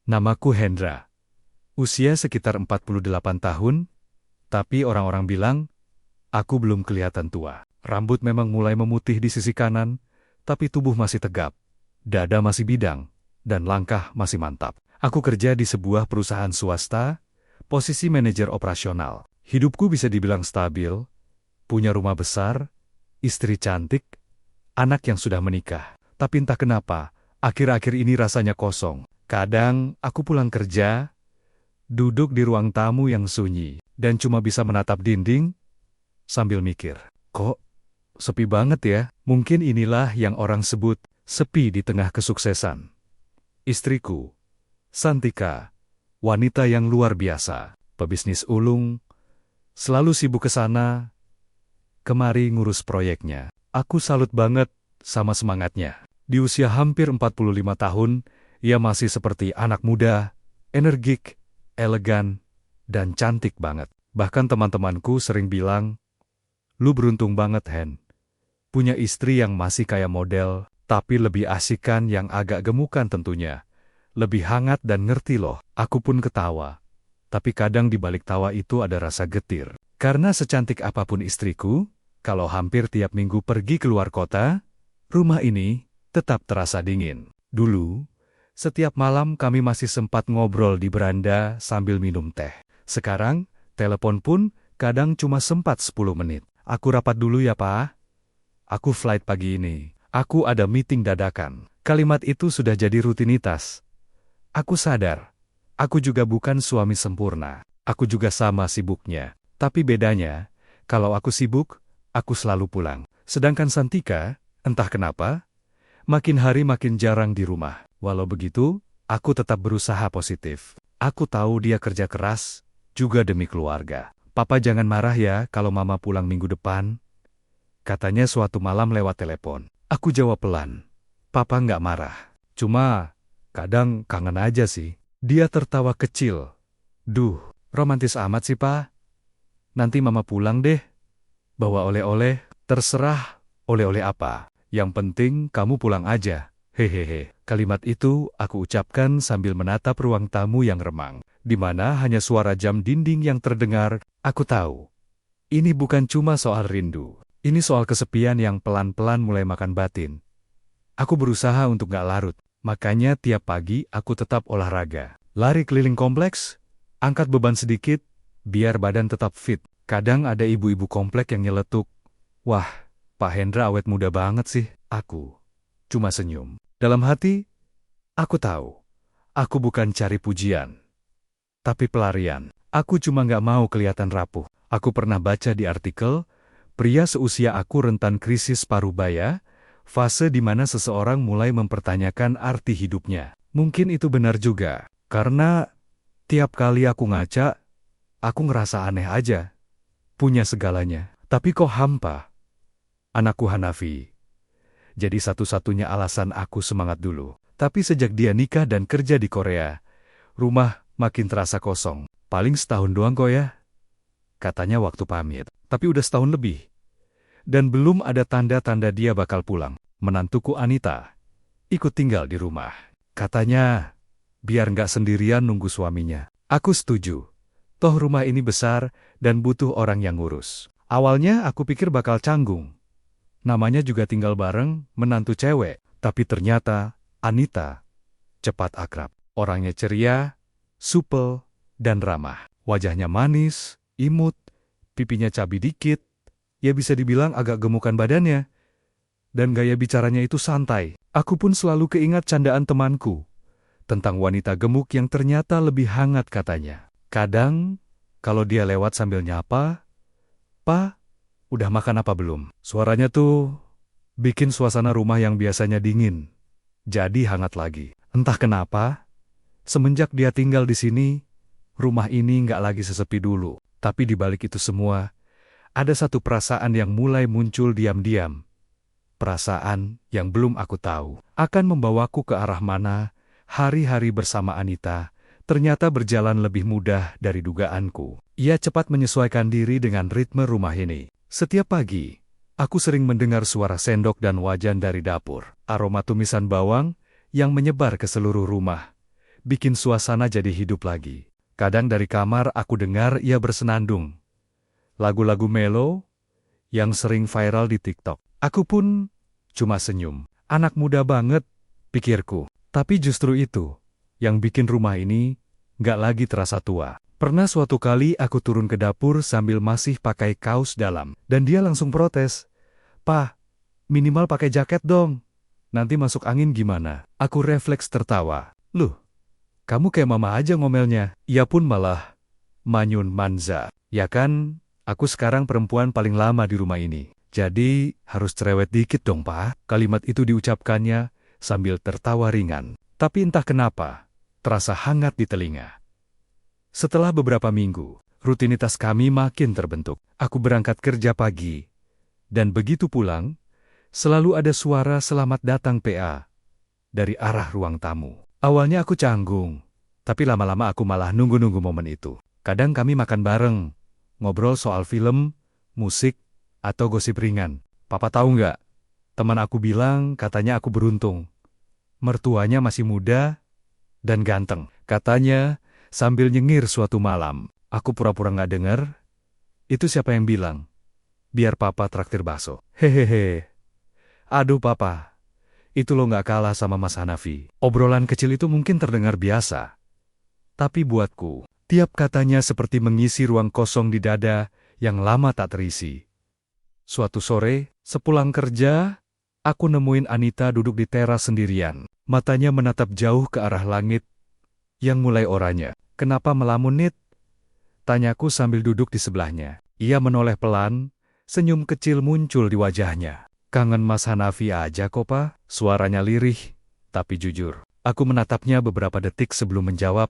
Namaku Hendra. Usia sekitar 48 tahun, tapi orang-orang bilang, aku belum kelihatan tua. Rambut memang mulai memutih di sisi kanan, tapi tubuh masih tegap, dada masih bidang, dan langkah masih mantap. Aku kerja di sebuah perusahaan swasta, posisi manajer operasional. Hidupku bisa dibilang stabil, punya rumah besar, istri cantik, anak yang sudah menikah. Tapi entah kenapa, akhir-akhir ini rasanya kosong. Kadang aku pulang kerja, duduk di ruang tamu yang sunyi, dan cuma bisa menatap dinding, sambil mikir, kok sepi banget ya? Mungkin inilah yang orang sebut sepi di tengah kesuksesan. Istriku, Santika, wanita yang luar biasa, pebisnis ulung, selalu sibuk ke sana, kemari ngurus proyeknya. Aku salut banget sama semangatnya. Di usia hampir 45 tahun, ia masih seperti anak muda, energik, elegan, dan cantik banget. Bahkan teman-temanku sering bilang, lu beruntung banget, Hen. Punya istri yang masih kayak model, tapi lebih asikan yang agak gemukan tentunya. Lebih hangat dan ngerti loh. Aku pun ketawa. Tapi kadang di balik tawa itu ada rasa getir. Karena secantik apapun istriku, kalau hampir tiap minggu pergi keluar kota, rumah ini tetap terasa dingin. Dulu, setiap malam kami masih sempat ngobrol di beranda sambil minum teh. Sekarang, telepon pun kadang cuma sempat 10 menit. Aku rapat dulu ya, Pak. Aku flight pagi ini. Aku ada meeting dadakan. Kalimat itu sudah jadi rutinitas. Aku sadar, aku juga bukan suami sempurna. Aku juga sama sibuknya. Tapi bedanya, kalau aku sibuk, aku selalu pulang. Sedangkan Santika, entah kenapa, makin hari makin jarang di rumah. Walau begitu, aku tetap berusaha positif. Aku tahu dia kerja keras, juga demi keluarga. Papa jangan marah ya kalau mama pulang minggu depan. Katanya suatu malam lewat telepon. Aku jawab pelan. Papa nggak marah. Cuma, kadang kangen aja sih. Dia tertawa kecil. Duh, romantis amat sih, Pa. Nanti mama pulang deh. Bawa oleh-oleh, terserah oleh-oleh apa. Yang penting kamu pulang aja. Hehehe. Kalimat itu aku ucapkan sambil menatap ruang tamu yang remang, di mana hanya suara jam dinding yang terdengar. Aku tahu, ini bukan cuma soal rindu. Ini soal kesepian yang pelan-pelan mulai makan batin. Aku berusaha untuk gak larut, makanya tiap pagi aku tetap olahraga. Lari keliling kompleks, angkat beban sedikit, biar badan tetap fit. Kadang ada ibu-ibu komplek yang nyeletuk, wah, Pak Hendra awet muda banget sih. Aku cuma senyum. Dalam hati, aku tahu, aku bukan cari pujian, tapi pelarian. Aku cuma nggak mau kelihatan rapuh. Aku pernah baca di artikel, pria seusia aku rentan krisis paruh baya, fase di mana seseorang mulai mempertanyakan arti hidupnya. Mungkin itu benar juga, karena tiap kali aku ngaca, aku ngerasa aneh aja. Punya segalanya, tapi kok hampa. Anakku Hanafi jadi satu-satunya alasan aku semangat dulu. Tapi sejak dia nikah dan kerja di Korea, rumah makin terasa kosong. Paling setahun doang kok ya, katanya waktu pamit. Tapi udah setahun lebih. Dan belum ada tanda-tanda dia bakal pulang. Menantuku Anita ikut tinggal di rumah. Katanya, biar nggak sendirian nunggu suaminya. Aku setuju. Toh rumah ini besar dan butuh orang yang ngurus. Awalnya aku pikir bakal canggung. Namanya juga tinggal bareng, menantu cewek. Tapi ternyata, Anita cepat akrab. Orangnya ceria, supel, dan ramah. Wajahnya manis, imut, pipinya cabi dikit. Ya bisa dibilang agak gemukan badannya. Dan gaya bicaranya itu santai. Aku pun selalu keingat candaan temanku. Tentang wanita gemuk yang ternyata lebih hangat katanya. Kadang, kalau dia lewat sambil nyapa, Pa, udah makan apa belum? Suaranya tuh bikin suasana rumah yang biasanya dingin jadi hangat lagi. Entah kenapa, semenjak dia tinggal di sini, rumah ini nggak lagi sesepi dulu. Tapi di balik itu semua, ada satu perasaan yang mulai muncul diam-diam. Perasaan yang belum aku tahu akan membawaku ke arah mana. Hari-hari bersama Anita ternyata berjalan lebih mudah dari dugaanku. Ia cepat menyesuaikan diri dengan ritme rumah ini. Setiap pagi, aku sering mendengar suara sendok dan wajan dari dapur. Aroma tumisan bawang yang menyebar ke seluruh rumah bikin suasana jadi hidup lagi. Kadang dari kamar aku dengar ia bersenandung. Lagu-lagu melo yang sering viral di TikTok. Aku pun cuma senyum. Anak muda banget, pikirku. Tapi justru itu yang bikin rumah ini nggak lagi terasa tua. Pernah suatu kali aku turun ke dapur sambil masih pakai kaos dalam. Dan dia langsung protes. "Pa, minimal pakai jaket dong. Nanti masuk angin gimana?" Aku refleks tertawa. "Loh, kamu kayak mama aja ngomelnya." Ia pun malah manyun manza. "Ya kan, aku sekarang perempuan paling lama di rumah ini. Jadi harus cerewet dikit dong, Pa." Kalimat itu diucapkannya sambil tertawa ringan. Tapi entah kenapa, terasa hangat di telinga. Setelah beberapa minggu, rutinitas kami makin terbentuk. Aku berangkat kerja pagi. Dan begitu pulang, selalu ada suara "Selamat datang PA" dari arah ruang tamu. Awalnya aku canggung, tapi lama-lama aku malah nunggu-nunggu momen itu. Kadang kami makan bareng, ngobrol soal film, musik, atau gosip ringan. "Papa tahu nggak? Teman aku bilang katanya aku beruntung. Mertuanya masih muda dan ganteng," katanya sambil nyengir suatu malam. Aku pura-pura nggak dengar. "Itu siapa yang bilang? Biar papa traktir bakso." "Hehehe. Aduh papa, itu lo nggak kalah sama Mas Hanafi." Obrolan kecil itu mungkin terdengar biasa. Tapi buatku, tiap katanya seperti mengisi ruang kosong di dada yang lama tak terisi. Suatu sore, sepulang kerja, aku nemuin Anita duduk di teras sendirian. Matanya menatap jauh ke arah langit yang mulai oranye. "Kenapa melamun, Nit?" tanyaku sambil duduk di sebelahnya. Ia menoleh pelan, senyum kecil muncul di wajahnya. "Kangen Mas Hanafi aja kok, Pa." Suaranya lirih, tapi jujur. Aku menatapnya beberapa detik sebelum menjawab.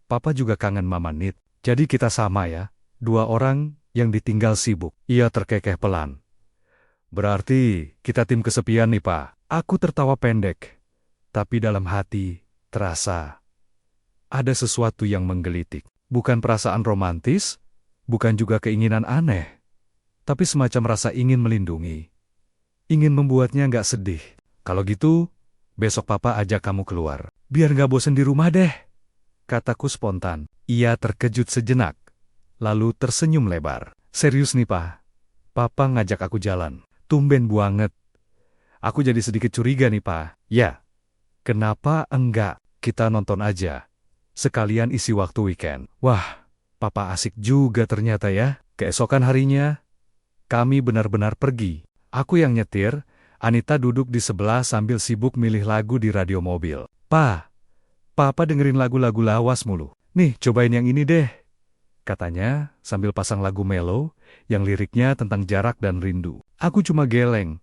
"Papa juga kangen Mama, Nit. Jadi kita sama ya, dua orang yang ditinggal sibuk." Ia terkekeh pelan. "Berarti kita tim kesepian nih, Pa." Aku tertawa pendek, tapi dalam hati terasa ada sesuatu yang menggelitik. Bukan perasaan romantis, bukan juga keinginan aneh, tapi semacam rasa ingin melindungi. Ingin membuatnya nggak sedih. "Kalau gitu, besok papa ajak kamu keluar. Biar nggak bosen di rumah deh," kataku spontan. Ia terkejut sejenak, lalu tersenyum lebar. "Serius nih, Pa? Papa ngajak aku jalan. Tumben banget." Aku jadi sedikit curiga nih, Pa. "Ya, kenapa enggak? Kita nonton aja. Sekalian isi waktu weekend." Wah, papa asik juga ternyata ya. Keesokan harinya, kami benar-benar pergi. Aku yang nyetir, Anita duduk di sebelah sambil sibuk milih lagu di radio mobil. "Pa, papa dengerin lagu-lagu lawas mulu. Nih, cobain yang ini deh," katanya sambil pasang lagu melo yang liriknya tentang jarak dan rindu. Aku cuma geleng.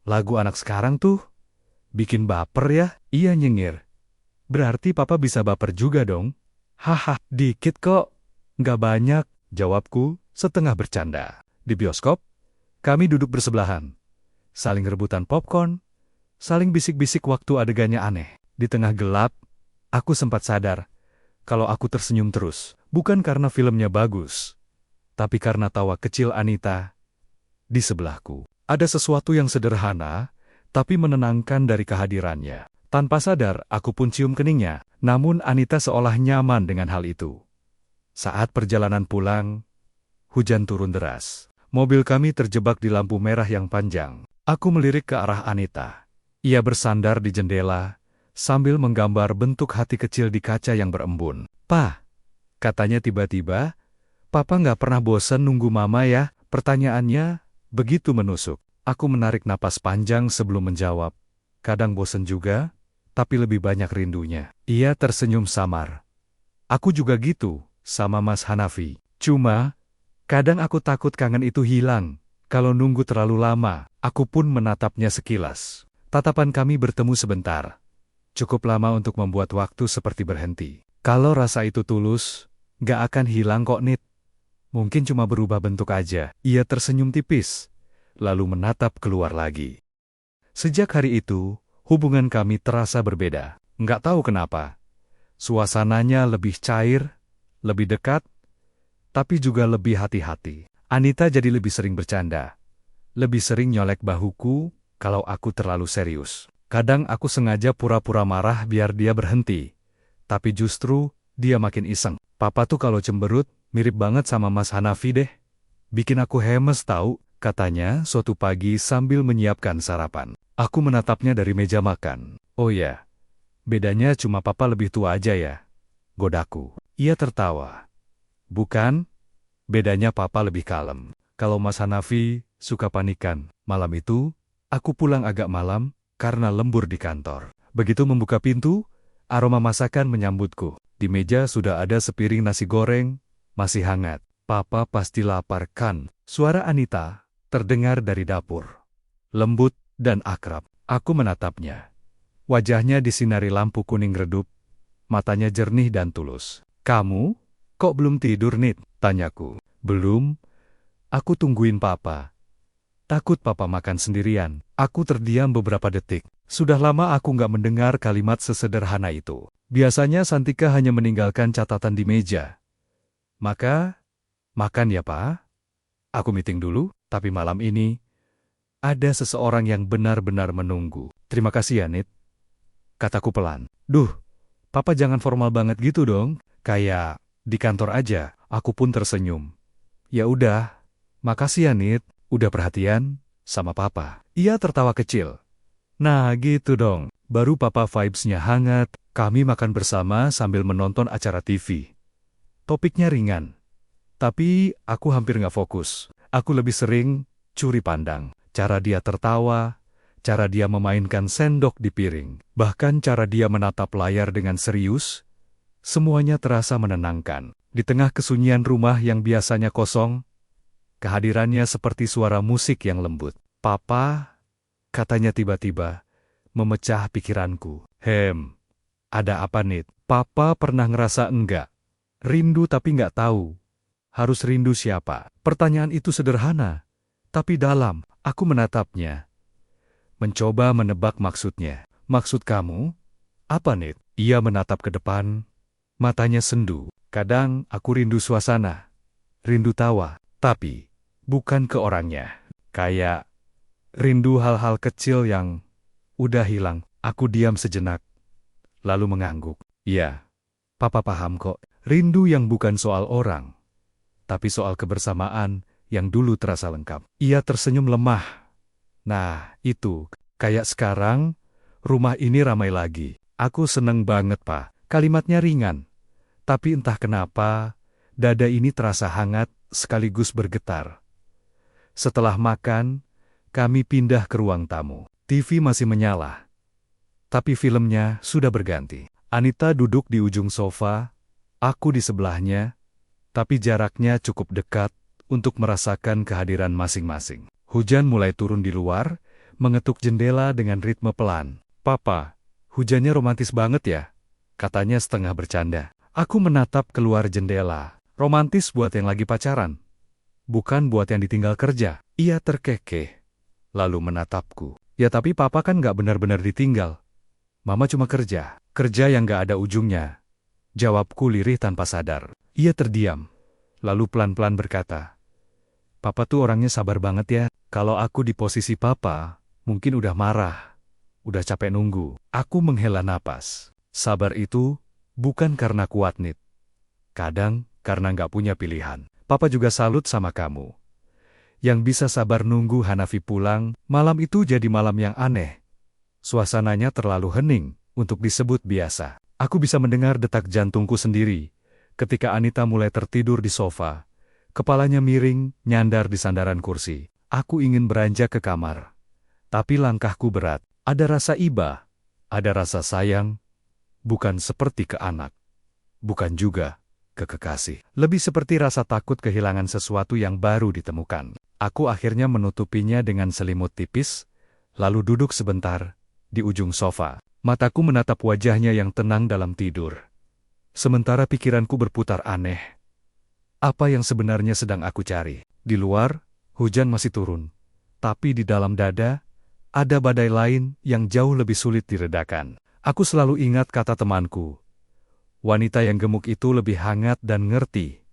"Lagu anak sekarang tuh bikin baper ya?" Ia nyengir. "Berarti papa bisa baper juga dong?" "Haha, dikit kok. Nggak banyak," jawabku setengah bercanda. Di bioskop, kami duduk bersebelahan. Saling rebutan popcorn, saling bisik-bisik waktu adegannya aneh. Di tengah gelap, aku sempat sadar kalau aku tersenyum terus. Bukan karena filmnya bagus, tapi karena tawa kecil Anita di sebelahku. Ada sesuatu yang sederhana, tapi menenangkan dari kehadirannya. Tanpa sadar, aku pun cium keningnya. Namun Anita seolah nyaman dengan hal itu. Saat perjalanan pulang, hujan turun deras. Mobil kami terjebak di lampu merah yang panjang. Aku melirik ke arah Anita. Ia bersandar di jendela, sambil menggambar bentuk hati kecil di kaca yang berembun. "Pa," katanya tiba-tiba, "papa nggak pernah bosan nunggu mama ya?" Pertanyaannya begitu menusuk. Aku menarik napas panjang sebelum menjawab. "Kadang bosan juga, tapi lebih banyak rindunya." Ia tersenyum samar. "Aku juga gitu, sama Mas Hanafi. Cuma, kadang aku takut kangen itu hilang. Kalau nunggu terlalu lama." Aku pun menatapnya sekilas. Tatapan kami bertemu sebentar. Cukup lama untuk membuat waktu seperti berhenti. "Kalau rasa itu tulus, nggak akan hilang kok, Nit. Mungkin cuma berubah bentuk aja." Ia tersenyum tipis, lalu menatap keluar lagi. Sejak hari itu, hubungan kami terasa berbeda. Nggak tahu kenapa. Suasananya lebih cair, lebih dekat, tapi juga lebih hati-hati. Anita jadi lebih sering bercanda. Lebih sering nyolek bahuku kalau aku terlalu serius. Kadang aku sengaja pura-pura marah biar dia berhenti. Tapi justru, dia makin iseng. Papa tuh kalau cemberut, mirip banget sama Mas Hanafi deh. Bikin aku hemes tahu, katanya suatu pagi sambil menyiapkan sarapan. Aku menatapnya dari meja makan. Oh ya, bedanya cuma papa lebih tua aja ya, godaku. Ia tertawa. Bukan, bedanya papa lebih kalem. Kalau Mas Hanafi suka panikan. Malam itu, aku pulang agak malam karena lembur di kantor. Begitu membuka pintu, aroma masakan menyambutku. Di meja sudah ada sepiring nasi goreng, masih hangat. Papa pasti lapar kan? Suara Anita terdengar dari dapur. Lembut dan akrab. Aku menatapnya. Wajahnya disinari lampu kuning redup. Matanya jernih dan tulus. Kamu? Kok belum tidur, Nit? Tanyaku. Belum. Aku tungguin papa. Takut papa makan sendirian. Aku terdiam beberapa detik. Sudah lama aku nggak mendengar kalimat sesederhana itu. Biasanya Santika hanya meninggalkan catatan di meja. Maka, makan ya, Pak? Aku meeting dulu, tapi malam ini, ada seseorang yang benar-benar menunggu. Terima kasih ya, Nit. Kataku pelan. Duh, papa jangan formal banget gitu dong. Kayak di kantor aja. Aku pun tersenyum. Ya udah, makasih ya, Nit. Udah perhatian sama papa. Ia tertawa kecil. Nah gitu dong. Baru papa vibes-nya hangat. Kami makan bersama sambil menonton acara TV. Topiknya ringan. Tapi aku hampir nggak fokus. Aku lebih sering curi pandang. Cara dia tertawa, cara dia memainkan sendok di piring, bahkan cara dia menatap layar dengan serius, semuanya terasa menenangkan. Di tengah kesunyian rumah yang biasanya kosong, kehadirannya seperti suara musik yang lembut. Papa, katanya tiba-tiba, memecah pikiranku. Ada apa, Nit? Papa pernah ngerasa enggak? Rindu tapi nggak tahu. Harus rindu siapa? Pertanyaan itu sederhana, tapi dalam. Aku menatapnya. Mencoba menebak maksudnya. Maksud kamu? Apa, Nit? Ia menatap ke depan. Matanya sendu. Kadang aku rindu suasana. Rindu tawa. Tapi, bukan ke orangnya. Kayak rindu hal-hal kecil yang udah hilang. Aku diam sejenak. Lalu mengangguk. Iya, papa paham kok. Rindu yang bukan soal orang, tapi soal kebersamaan yang dulu terasa lengkap. Ia tersenyum lemah. Nah, itu. Kayak sekarang, rumah ini ramai lagi. Aku seneng banget, Pak. Kalimatnya ringan. Tapi entah kenapa, dada ini terasa hangat sekaligus bergetar. Setelah makan, kami pindah ke ruang tamu. TV masih menyala. Tapi filmnya sudah berganti. Anita duduk di ujung sofa, aku di sebelahnya, tapi jaraknya cukup dekat untuk merasakan kehadiran masing-masing. Hujan mulai turun di luar, mengetuk jendela dengan ritme pelan. Papa, hujannya romantis banget ya? Katanya setengah bercanda. Aku menatap keluar jendela. Romantis buat yang lagi pacaran. Bukan buat yang ditinggal kerja. Ia terkekeh. Lalu menatapku. Ya tapi papa kan nggak benar-benar ditinggal. Mama cuma kerja. Kerja yang nggak ada ujungnya. Jawabku lirih tanpa sadar. Ia terdiam. Lalu pelan-pelan berkata. Papa tuh orangnya sabar banget ya. Kalau aku di posisi papa, mungkin udah marah. Udah capek nunggu. Aku menghela napas. Sabar itu bukan karena kuat, Nit. Kadang karena nggak punya pilihan. Papa juga salut sama kamu. Yang bisa sabar nunggu Hanafi pulang, malam itu jadi malam yang aneh. Suasananya terlalu hening untuk disebut biasa. Aku bisa mendengar detak jantungku sendiri ketika Anita mulai tertidur di sofa. Kepalanya miring, nyandar di sandaran kursi. Aku ingin beranjak ke kamar. Tapi langkahku berat. Ada rasa iba, ada rasa sayang, bukan seperti ke anak. Bukan juga ke kekasih. Lebih seperti rasa takut kehilangan sesuatu yang baru ditemukan. Aku akhirnya menutupinya dengan selimut tipis, lalu duduk sebentar di ujung sofa. Mataku menatap wajahnya yang tenang dalam tidur. Sementara pikiranku berputar aneh. Apa yang sebenarnya sedang aku cari? Di luar, hujan masih turun. Tapi di dalam dada, ada badai lain yang jauh lebih sulit diredakan. Aku selalu ingat kata temanku. Wanita yang gemuk itu lebih hangat dan ngerti.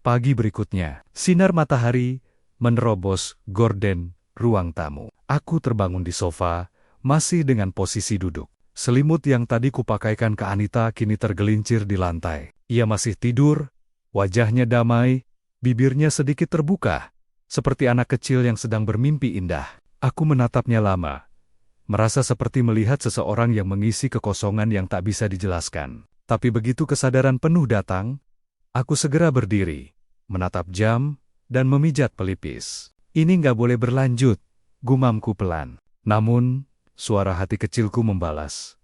Pagi berikutnya, sinar matahari menerobos gorden ruang tamu. Aku terbangun di sofa, masih dengan posisi duduk. Selimut yang tadi kupakaikan ke Anita kini tergelincir di lantai. Ia masih tidur, wajahnya damai, bibirnya sedikit terbuka, seperti anak kecil yang sedang bermimpi indah. Aku menatapnya lama, merasa seperti melihat seseorang yang mengisi kekosongan yang tak bisa dijelaskan. Tapi begitu kesadaran penuh datang, aku segera berdiri, menatap jam, dan memijat pelipis. Ini nggak boleh berlanjut, gumamku pelan. Namun, suara hati kecilku membalas.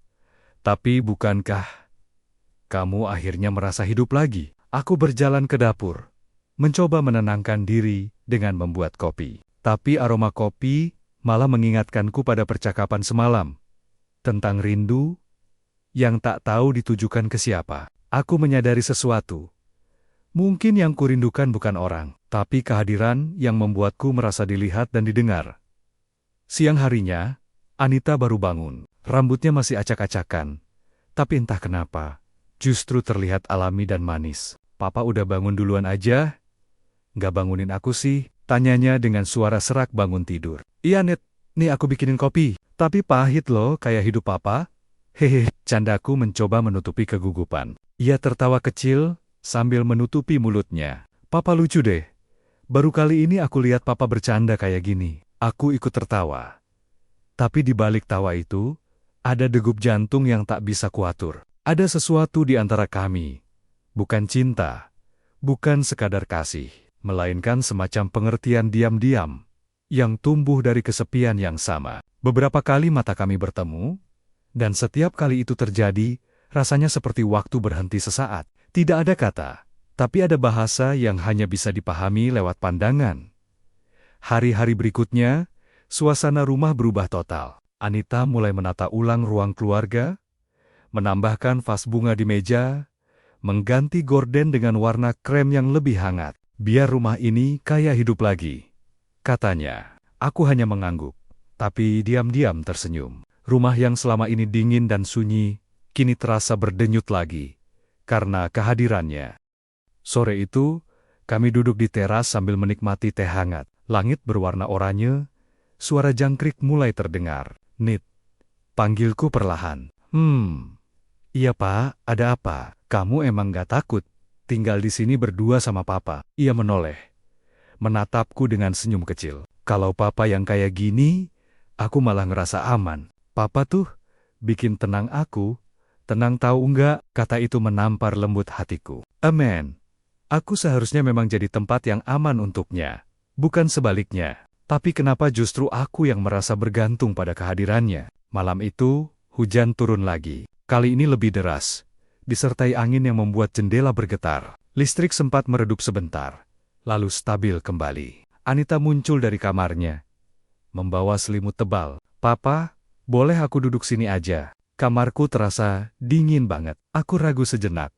Tapi bukankah kamu akhirnya merasa hidup lagi? Aku berjalan ke dapur, mencoba menenangkan diri dengan membuat kopi. Tapi aroma kopi malah mengingatkanku pada percakapan semalam, tentang rindu yang tak tahu ditujukan ke siapa. Aku menyadari sesuatu. Mungkin yang kurindukan bukan orang, tapi kehadiran yang membuatku merasa dilihat dan didengar. Siang harinya, Anita baru bangun. Rambutnya masih acak-acakan. Tapi entah kenapa, justru terlihat alami dan manis. Papa udah bangun duluan aja? Nggak bangunin aku sih, tanyanya dengan suara serak bangun tidur. Iya Net, nih aku bikinin kopi. Tapi pahit loh kayak hidup Papa. Hehe, candaku mencoba menutupi kegugupan. Ia tertawa kecil sambil menutupi mulutnya. Papa lucu deh. Baru kali ini aku lihat Papa bercanda kayak gini. Aku ikut tertawa. Tapi di balik tawa itu, ada degup jantung yang tak bisa kuatur. Ada sesuatu di antara kami. Bukan cinta, bukan sekadar kasih, melainkan semacam pengertian diam-diam yang tumbuh dari kesepian yang sama. Beberapa kali mata kami bertemu, dan setiap kali itu terjadi, rasanya seperti waktu berhenti sesaat. Tidak ada kata, tapi ada bahasa yang hanya bisa dipahami lewat pandangan. Hari-hari berikutnya, suasana rumah berubah total. Anita mulai menata ulang ruang keluarga, menambahkan vas bunga di meja, mengganti gorden dengan warna krem yang lebih hangat. Biar rumah ini kayak hidup lagi, katanya. Aku hanya mengangguk, tapi diam-diam tersenyum. Rumah yang selama ini dingin dan sunyi, kini terasa berdenyut lagi, karena kehadirannya. Sore itu, kami duduk di teras sambil menikmati teh hangat. Langit berwarna oranye, suara jangkrik mulai terdengar. Nit, panggilku perlahan. Iya Pak, ada apa? Kamu emang gak takut tinggal di sini berdua sama Papa? Ia menoleh, menatapku dengan senyum kecil. Kalau Papa yang kayak gini, aku malah ngerasa aman. Papa tuh bikin tenang aku. Tenang tahu enggak? Kata itu menampar lembut hatiku. Amen. Aku seharusnya memang jadi tempat yang aman untuknya. Bukan sebaliknya. Tapi kenapa justru aku yang merasa bergantung pada kehadirannya? Malam itu, hujan turun lagi. Kali ini lebih deras, disertai angin yang membuat jendela bergetar. Listrik sempat meredup sebentar, lalu stabil kembali. Anita muncul dari kamarnya, membawa selimut tebal. Papa, boleh aku duduk sini aja? Kamarku terasa dingin banget. Aku ragu sejenak,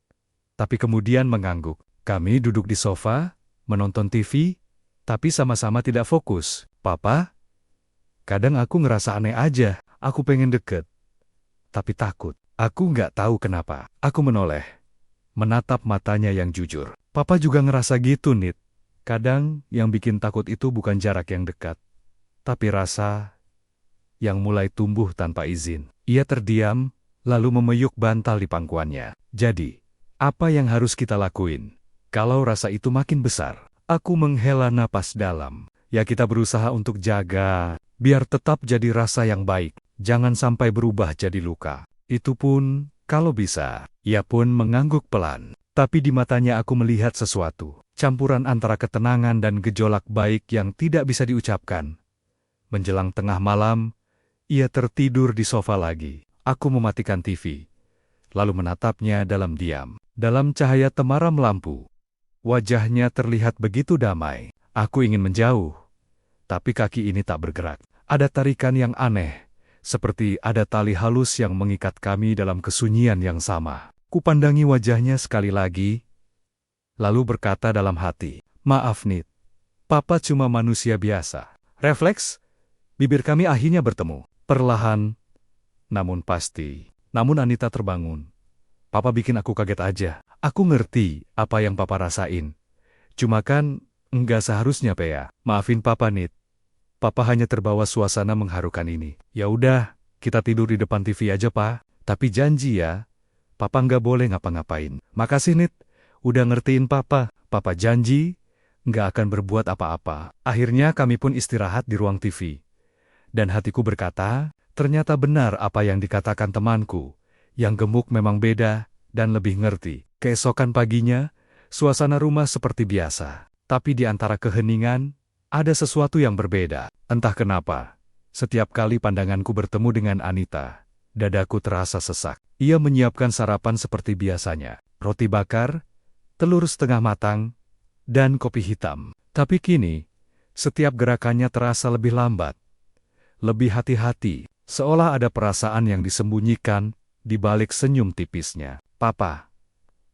tapi kemudian mengangguk. Kami duduk di sofa, menonton TV, tapi sama-sama tidak fokus. Papa, kadang aku ngerasa aneh aja. Aku pengen deket, tapi takut. Aku nggak tahu kenapa. Aku menoleh, menatap matanya yang jujur. Papa juga ngerasa gitu, Nit. Kadang yang bikin takut itu bukan jarak yang dekat, tapi rasa yang mulai tumbuh tanpa izin. Ia terdiam, lalu memeyuk bantal di pangkuannya. Jadi, apa yang harus kita lakuin kalau rasa itu makin besar? Aku menghela napas dalam. Ya kita berusaha untuk jaga, biar tetap jadi rasa yang baik. Jangan sampai berubah jadi luka. Itu pun, kalau bisa. Ia pun mengangguk pelan. Tapi di matanya aku melihat sesuatu. Campuran antara ketenangan dan gejolak baik yang tidak bisa diucapkan. Menjelang tengah malam, ia tertidur di sofa lagi. Aku mematikan TV, lalu menatapnya dalam diam. Dalam cahaya temaram lampu, wajahnya terlihat begitu damai. Aku ingin menjauh, tapi kaki ini tak bergerak. Ada tarikan yang aneh, seperti ada tali halus yang mengikat kami dalam kesunyian yang sama. Kupandangi wajahnya sekali lagi, lalu berkata dalam hati, maaf Nit, Papa cuma manusia biasa. Refleks, bibir kami akhirnya bertemu. Perlahan, namun pasti. Namun Anita terbangun. Papa bikin aku kaget aja. Aku ngerti apa yang Papa rasain. Cuma kan, enggak seharusnya Pea. Maafin Papa Nit. Papa hanya terbawa suasana mengharukan ini. Ya udah, kita tidur di depan TV aja, Pa. Tapi janji ya, Papa nggak boleh ngapa-ngapain. Makasih, Nit. Udah ngertiin Papa. Papa janji nggak akan berbuat apa-apa. Akhirnya kami pun istirahat di ruang TV. Dan hatiku berkata, ternyata benar apa yang dikatakan temanku. Yang gemuk memang beda dan lebih ngerti. Keesokan paginya, suasana rumah seperti biasa. Tapi di antara keheningan, ada sesuatu yang berbeda. Entah kenapa, setiap kali pandanganku bertemu dengan Anita, dadaku terasa sesak. Ia menyiapkan sarapan seperti biasanya. Roti bakar, telur setengah matang, dan kopi hitam. Tapi kini, setiap gerakannya terasa lebih lambat. Lebih hati-hati, seolah ada perasaan yang disembunyikan di balik senyum tipisnya. Papa,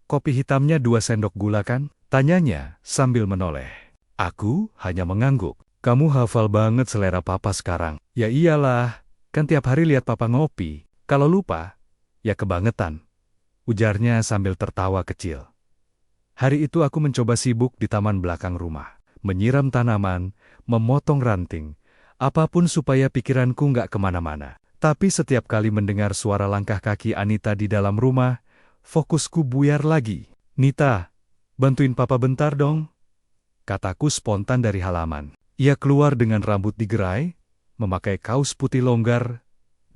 kopi hitamnya 2 sendok gula kan? Tanyanya sambil menoleh. Aku hanya mengangguk. Kamu hafal banget selera Papa sekarang. Ya iyalah, kan tiap hari lihat Papa ngopi. Kalau lupa, ya kebangetan. Ujarnya sambil tertawa kecil. Hari itu aku mencoba sibuk di taman belakang rumah. Menyiram tanaman, memotong ranting, apapun supaya pikiranku nggak kemana-mana. Tapi setiap kali mendengar suara langkah kaki Anita di dalam rumah, fokusku buyar lagi. Nita, bantuin Papa bentar dong, kataku spontan dari halaman. Ia keluar dengan rambut digerai, memakai kaos putih longgar,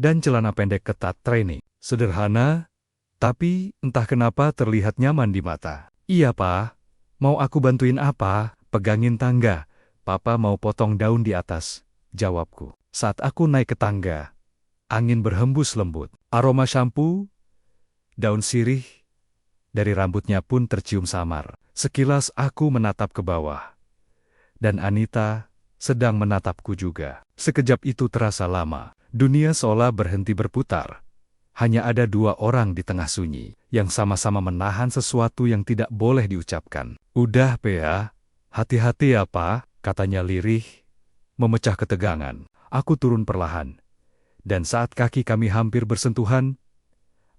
dan celana pendek ketat training. Sederhana, tapi entah kenapa terlihat nyaman di mata. Iya, Pa. Mau aku bantuin apa? Pegangin tangga. Papa mau potong daun di atas, jawabku. Saat aku naik ke tangga, angin berhembus lembut. Aroma shampoo, daun sirih, dari rambutnya pun tercium samar. Sekilas aku menatap ke bawah. Dan Anita sedang menatapku juga. Sekejap itu terasa lama. Dunia seolah berhenti berputar. Hanya ada 2 orang di tengah sunyi, yang sama-sama menahan sesuatu yang tidak boleh diucapkan. Udah, Pea. Hati-hati ya, Pa, katanya lirih, memecah ketegangan. Aku turun perlahan. Dan saat kaki kami hampir bersentuhan,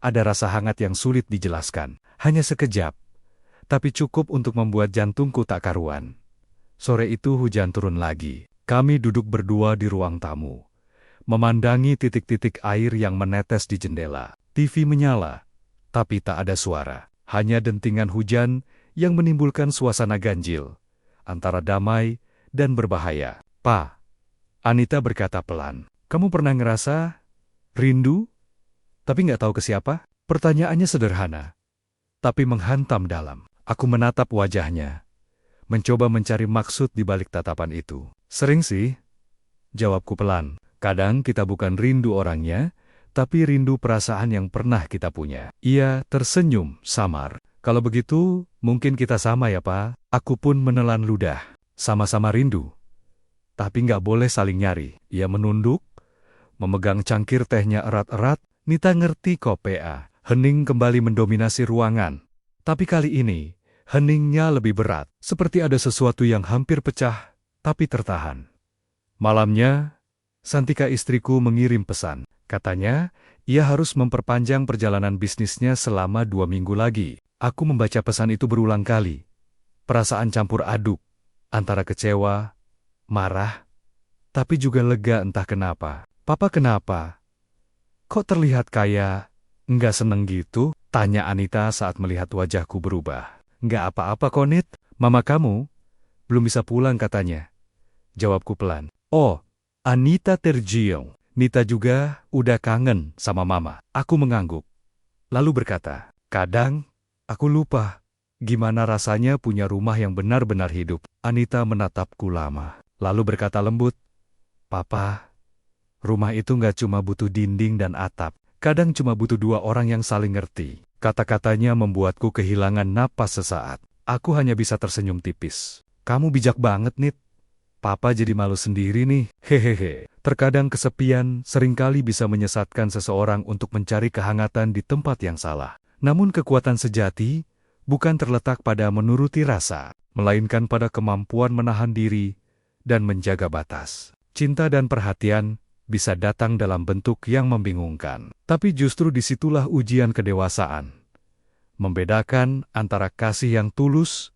ada rasa hangat yang sulit dijelaskan. Hanya sekejap, tapi cukup untuk membuat jantungku tak karuan. Sore itu hujan turun lagi. Kami duduk berdua di ruang tamu, memandangi titik-titik air yang menetes di jendela. TV menyala, tapi tak ada suara. Hanya dentingan hujan yang menimbulkan suasana ganjil, antara damai dan berbahaya. Pa, Anita berkata pelan, kamu pernah ngerasa rindu, tapi nggak tahu ke siapa? Pertanyaannya sederhana, tapi menghantam dalam. Aku menatap wajahnya, mencoba mencari maksud di balik tatapan itu. Sering sih, jawabku pelan. Kadang kita bukan rindu orangnya, tapi rindu perasaan yang pernah kita punya. Ia tersenyum samar. Kalau begitu, mungkin kita sama ya, Pa. Aku pun menelan ludah. Sama-sama rindu. Tapi nggak boleh saling nyari. Ia menunduk, memegang cangkir tehnya erat-erat. Nita ngerti kok, Pa. Hening kembali mendominasi ruangan. Tapi kali ini, heningnya lebih berat. Seperti ada sesuatu yang hampir pecah, tapi tertahan. Malamnya, Santika istriku mengirim pesan. Katanya, ia harus memperpanjang perjalanan bisnisnya selama 2 minggu lagi. Aku membaca pesan itu berulang kali. Perasaan campur aduk, antara kecewa, marah, tapi juga lega entah kenapa. Papa kenapa? Kok terlihat kayak nggak seneng gitu? Tanya Anita saat melihat wajahku berubah. Nggak apa-apa kok, Nit. Mama kamu belum bisa pulang katanya. Jawabku pelan. Oh, Anita tergiung. Nita juga udah kangen sama Mama. Aku mengangguk. Lalu berkata, kadang aku lupa gimana rasanya punya rumah yang benar-benar hidup. Anita menatapku lama. Lalu berkata lembut, Papa, rumah itu nggak cuma butuh dinding dan atap. Kadang cuma butuh 2 orang yang saling ngerti. Kata-katanya membuatku kehilangan napas sesaat. Aku hanya bisa tersenyum tipis. Kamu bijak banget, Nit. Papa jadi malu sendiri nih. Hehehe. Terkadang kesepian seringkali bisa menyesatkan seseorang untuk mencari kehangatan di tempat yang salah. Namun kekuatan sejati bukan terletak pada menuruti rasa, melainkan pada kemampuan menahan diri dan menjaga batas. Cinta dan perhatian bisa datang dalam bentuk yang membingungkan. Tapi justru disitulah ujian kedewasaan. Membedakan antara kasih yang tulus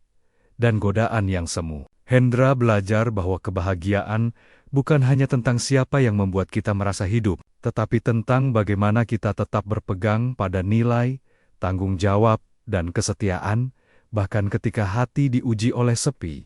dan godaan yang semu. Hendra belajar bahwa kebahagiaan bukan hanya tentang siapa yang membuat kita merasa hidup, tetapi tentang bagaimana kita tetap berpegang pada nilai, tanggung jawab, dan kesetiaan, bahkan ketika hati diuji oleh sepi.